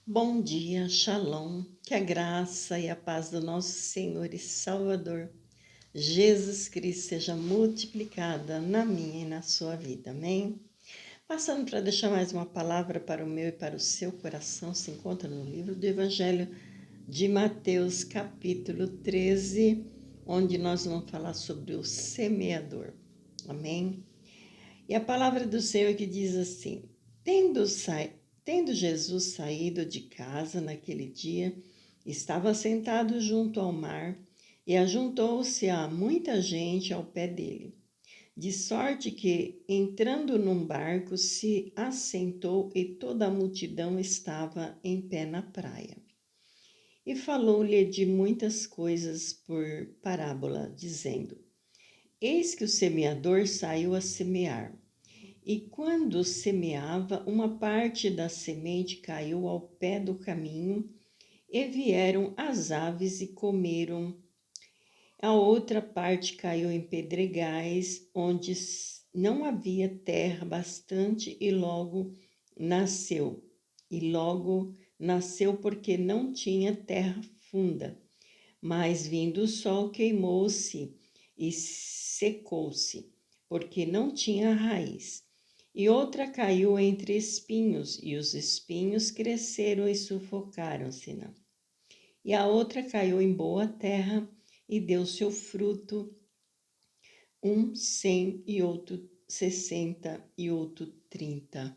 Bom dia, Shalom, que a graça e a paz do nosso Senhor e Salvador Jesus Cristo seja multiplicada na minha e na sua vida, amém? Passando para deixar mais uma palavra para o meu e para o seu coração, se encontra no livro do Evangelho de Mateus, capítulo 13, onde nós vamos falar sobre o semeador, amém? E a palavra do Senhor que diz assim: Tendo Jesus saído de casa naquele dia, estava sentado junto ao mar e ajuntou-se a muita gente ao pé dele, de sorte que, entrando num barco, se assentou e toda a multidão estava em pé na praia. E falou-lhe de muitas coisas por parábola, dizendo: Eis que o semeador saiu a semear. E quando semeava, uma parte da semente caiu ao pé do caminho, e vieram as aves e comeram. A outra parte caiu em pedregais, onde não havia terra bastante, e logo nasceu. E logo nasceu porque não tinha terra funda. Mas vindo o sol, queimou-se e secou-se, porque não tinha raiz. E outra caiu entre espinhos, e os espinhos cresceram e sufocaram-se-na. E a outra caiu em boa terra e deu seu fruto, um 100 e outro 60 e outro 30.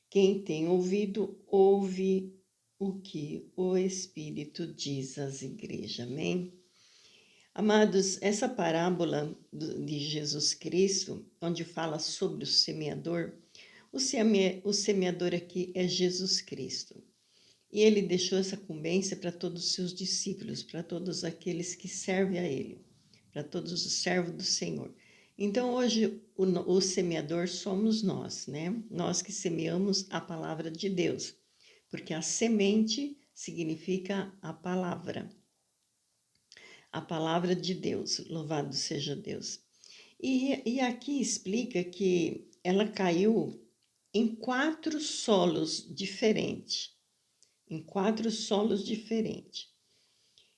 Quem tem ouvido, ouve o que o Espírito diz às igrejas. Amém? Amados, essa parábola de Jesus Cristo, onde fala sobre o semeador, o semeador aqui é Jesus Cristo. E ele deixou essa incumbência para todos os seus discípulos, para todos aqueles que servem a ele, para todos os servos do Senhor. Então, hoje, o semeador somos nós, né? Nós que semeamos a palavra de Deus, porque a semente significa a palavra de Deus, louvado seja Deus. E aqui explica que ela caiu em quatro solos diferentes,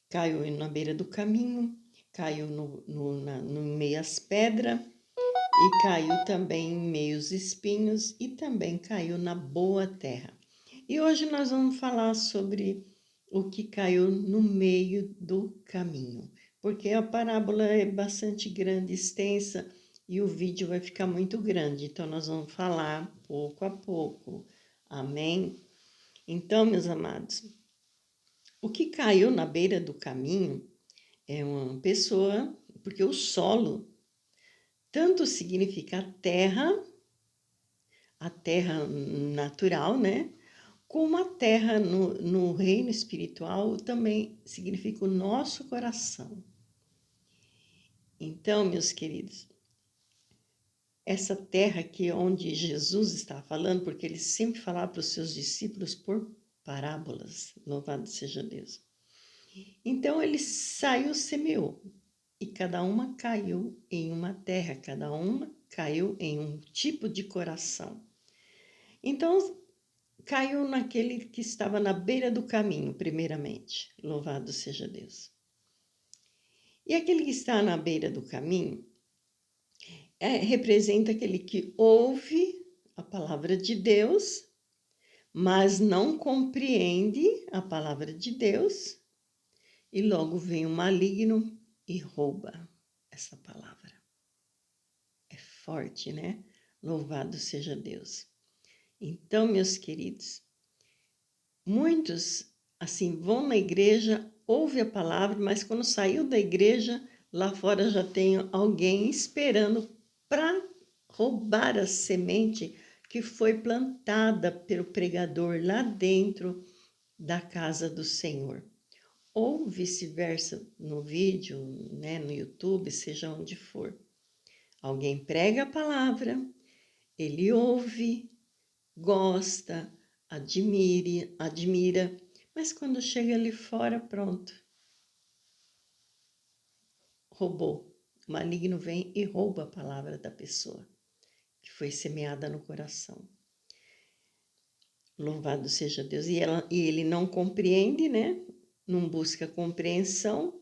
Caiu na beira do caminho, caiu no meio às pedras, e caiu também em meio aos espinhos, e também caiu na boa terra. E hoje nós vamos falar sobre o que caiu no meio do caminho, porque a parábola é bastante grande, extensa, e o vídeo vai ficar muito grande, então nós vamos falar pouco a pouco. Amém? Então, meus amados, o que caiu na beira do caminho é uma pessoa, porque o solo tanto significa a terra natural, né? Como a terra no reino espiritual também significa o nosso coração. Então, meus queridos, essa terra aqui onde Jesus está falando, porque ele sempre falava para os seus discípulos por parábolas, louvado seja Deus. Então ele saiu, semeou, e cada uma caiu em uma terra, cada uma caiu em um tipo de coração. Então caiu naquele que estava na beira do caminho, primeiramente, louvado seja Deus. E aquele que está na beira do caminho representa aquele que ouve a palavra de Deus, mas não compreende a palavra de Deus, e logo vem o maligno e rouba essa palavra. É forte, né? Louvado seja Deus. Então, meus queridos, muitos assim vão na igreja, ouvem a palavra, mas quando saiu da igreja, lá fora já tem alguém esperando para roubar a semente que foi plantada pelo pregador lá dentro da casa do Senhor. Ou vice-versa, no vídeo, né, no YouTube, seja onde for. Alguém prega a palavra, ele ouve, gosta, admira, mas quando chega ali fora, pronto, roubou. O maligno vem e rouba a palavra da pessoa que foi semeada no coração. Louvado seja Deus. E ele não compreende, né? Não busca compreensão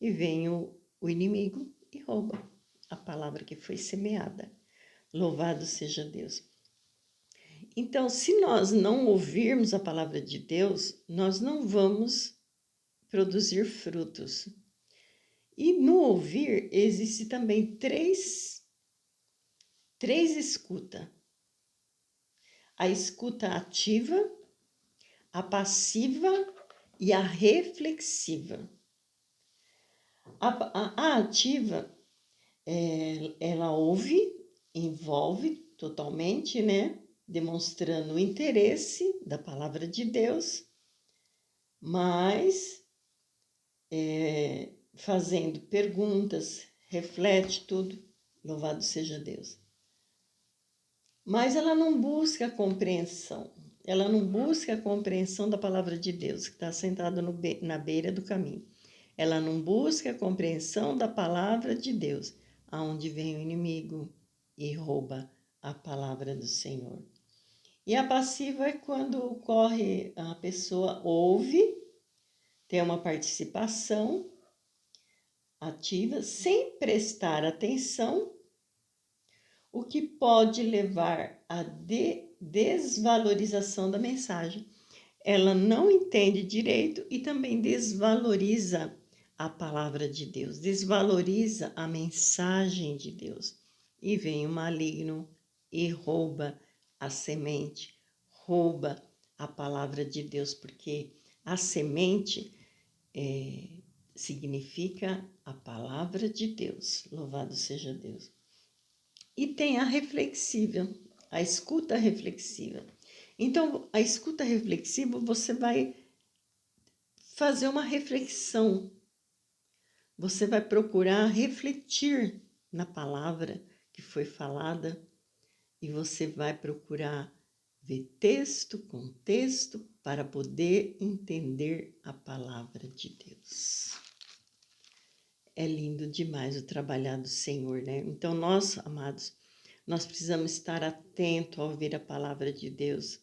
e vem o inimigo e rouba a palavra que foi semeada. Louvado seja Deus. Então, se nós não ouvirmos a palavra de Deus, nós não vamos produzir frutos. E no ouvir, existe também três escutas. A escuta ativa, a passiva e a reflexiva. A ativa, ela ouve, envolve totalmente, né? Demonstrando o interesse da palavra de Deus, mas fazendo perguntas, reflete tudo, louvado seja Deus. Mas ela não busca a compreensão, ela não busca a compreensão da palavra de Deus, que está sentada na beira do caminho. Ela não busca a compreensão da palavra de Deus, aonde vem o inimigo e rouba a palavra do Senhor. E a passiva é quando ocorre, a pessoa ouve, tem uma participação ativa, sem prestar atenção, o que pode levar à desvalorização da mensagem. Ela não entende direito e também desvaloriza a palavra de Deus, desvaloriza a mensagem de Deus. E vem o maligno e rouba a semente, rouba a palavra de Deus, porque a semente significa a palavra de Deus, louvado seja Deus. E tem a reflexiva, a escuta reflexiva. Então, a escuta reflexiva, você vai fazer uma reflexão, você vai procurar refletir na palavra que foi falada e você vai procurar ver texto, contexto, para poder entender a palavra de Deus. É lindo demais o trabalhar do Senhor, né? Então, nós, amados, nós precisamos estar atentos a ouvir a palavra de Deus.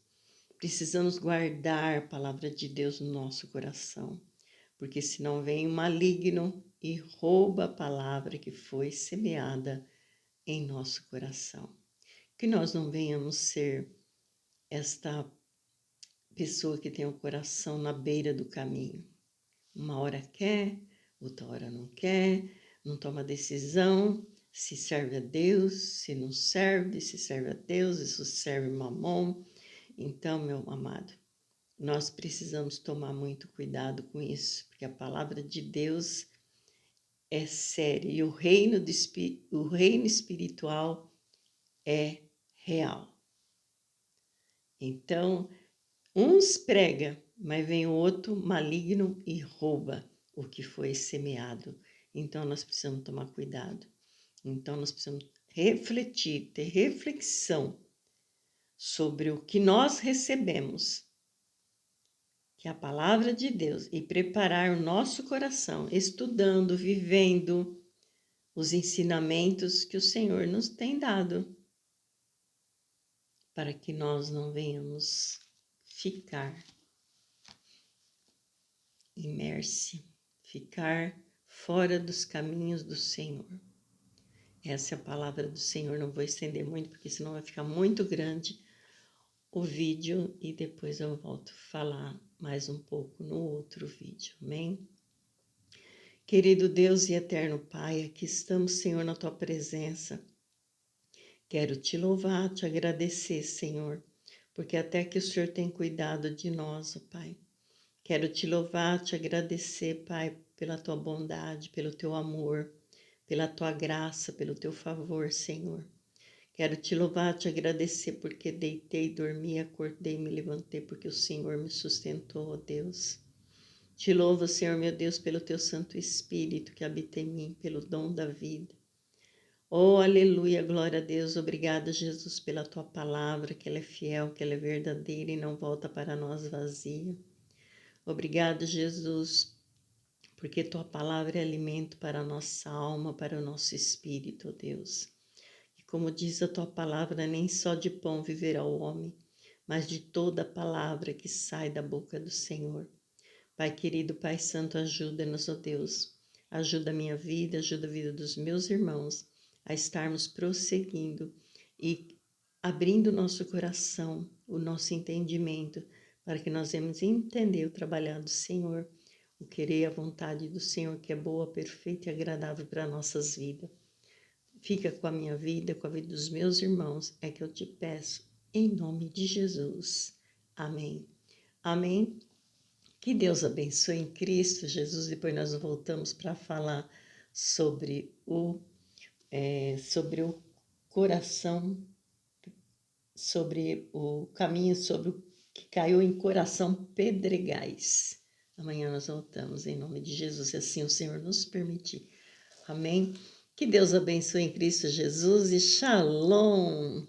Precisamos guardar a palavra de Deus no nosso coração, porque senão vem o maligno e rouba a palavra que foi semeada em nosso coração. Que nós não venhamos ser esta pessoa que tem o coração na beira do caminho. Uma hora quer, outra hora não quer, não toma decisão, se serve a Deus, se não serve, se serve a Deus, isso serve mamon. Então, meu amado, nós precisamos tomar muito cuidado com isso, porque a palavra de Deus é séria e o reino espiritual é real. Então, uns prega, mas vem o outro maligno e rouba o que foi semeado. Então, nós precisamos tomar cuidado. Então, nós precisamos refletir, ter reflexão sobre o que nós recebemos, que é a palavra de Deus, e preparar o nosso coração, estudando, vivendo os ensinamentos que o Senhor nos tem dado, para que nós não venhamos ficar imerse, ficar fora dos caminhos do Senhor. Essa é a palavra do Senhor, não vou estender muito, porque senão vai ficar muito grande o vídeo e depois eu volto a falar mais um pouco no outro vídeo, amém? Querido Deus e eterno Pai, aqui estamos, Senhor, na Tua presença. Quero Te louvar, Te agradecer, Senhor, porque até que o Senhor tem cuidado de nós, ó Pai. Quero Te louvar, Te agradecer, Pai, pela Tua bondade, pelo Teu amor, pela Tua graça, pelo Teu favor, Senhor. Quero Te louvar, Te agradecer, porque deitei, dormi, acordei, me levantei, porque o Senhor me sustentou, ó Deus. Te louvo, Senhor, meu Deus, pelo Teu Santo Espírito que habita em mim, pelo dom da vida. Oh, aleluia, glória a Deus. Obrigada, Jesus, pela Tua palavra, que ela é fiel, que ela é verdadeira e não volta para nós vazia. Obrigada, Jesus, porque Tua palavra é alimento para a nossa alma, para o nosso espírito, ó Deus. E como diz a Tua palavra, nem só de pão viverá o homem, mas de toda palavra que sai da boca do Senhor. Pai querido, Pai Santo, ajuda-nos, ó Deus. Ajuda a minha vida, ajuda a vida dos meus irmãos a estarmos prosseguindo e abrindo o nosso coração, o nosso entendimento, para que nós venhamos entender o trabalhar do Senhor, o querer e a vontade do Senhor, que é boa, perfeita e agradável para nossas vidas. Fica com a minha vida, com a vida dos meus irmãos, é que eu te peço, em nome de Jesus. Amém. Amém. Que Deus abençoe em Cristo Jesus. Depois nós voltamos para falar sobre o coração, sobre o caminho, sobre o que caiu em coração pedregais. Amanhã nós voltamos em nome de Jesus, se assim o Senhor nos permitir. Amém? Que Deus abençoe em Cristo Jesus e Shalom!